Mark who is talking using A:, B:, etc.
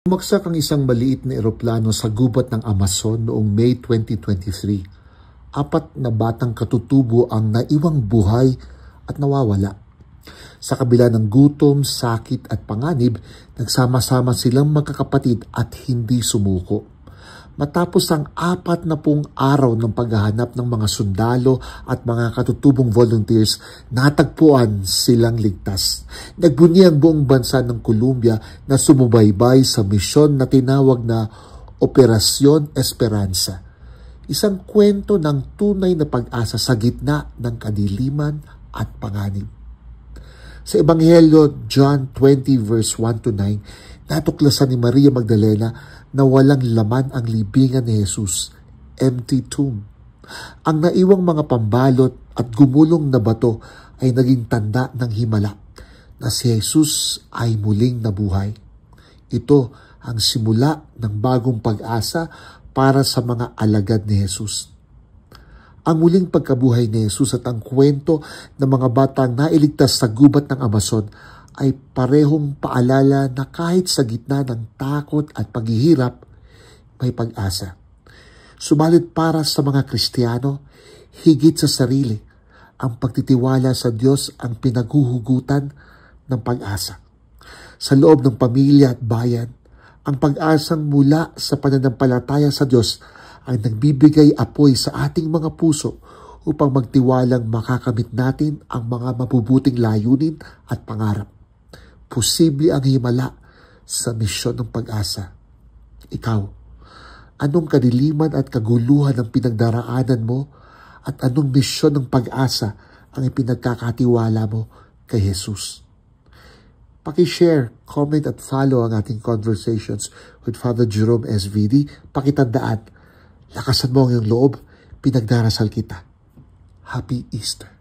A: Bumagsak ang isang maliit na eroplano sa gubat ng Amazon noong May 2023. 4 na batang katutubo ang naiwang buhay at nawawala. Sa kabila ng gutom, sakit at panganib, nagsama-sama silang magkakapatid at hindi sumuko. Matapos ang 40 araw ng paghahanap ng mga sundalo at mga katutubong volunteers, natagpuan silang ligtas. Nagbunyi ang buong bansa ng Colombia na sumubaybay sa misyon na tinawag na Operasyon Esperanza. Isang kwento ng tunay na pag-asa sa gitna ng kadiliman at panganib. Sa Ebanghelyo, John 20 verse 1 to 9, natuklasan ni Maria Magdalena na walang laman ang libingan ni Jesus, empty tomb. Ang naiwang mga pambalot at gumulong na bato ay naging tanda ng himala na si Jesus ay muling nabuhay. Ito ang simula ng bagong pag-asa para sa mga alagad ni Jesus. Ang muling pagkabuhay ni Jesus at ang kwento ng mga batang nailigtas sa gubat ng Amazon ay parehong paalala na kahit sa gitna ng takot at paghihirap, may pag-asa. Subalit para sa mga Kristiyano, higit sa sarili, ang pagtitiwala sa Diyos ang pinaghuhugutan ng pag-asa. Sa loob ng pamilya at bayan, ang pag-asang mula sa pananampalataya sa Diyos ang nagbibigay apoy sa ating mga puso upang magtiwalang makakamit natin ang mga mabubuting layunin at pangarap. Posible ang himala sa misyon ng pag-asa. Ikaw, anong kadiliman at kaguluhan ang pinagdaraanan mo at anong misyon ng pag-asa ang ipinagkakatiwala mo kay Jesus? Paki-share, comment at follow ang ating conversations with Father Jerome SVD. Pakitandaan, lakasan mo ang iyong loob, pinagdarasal kita. Happy Easter!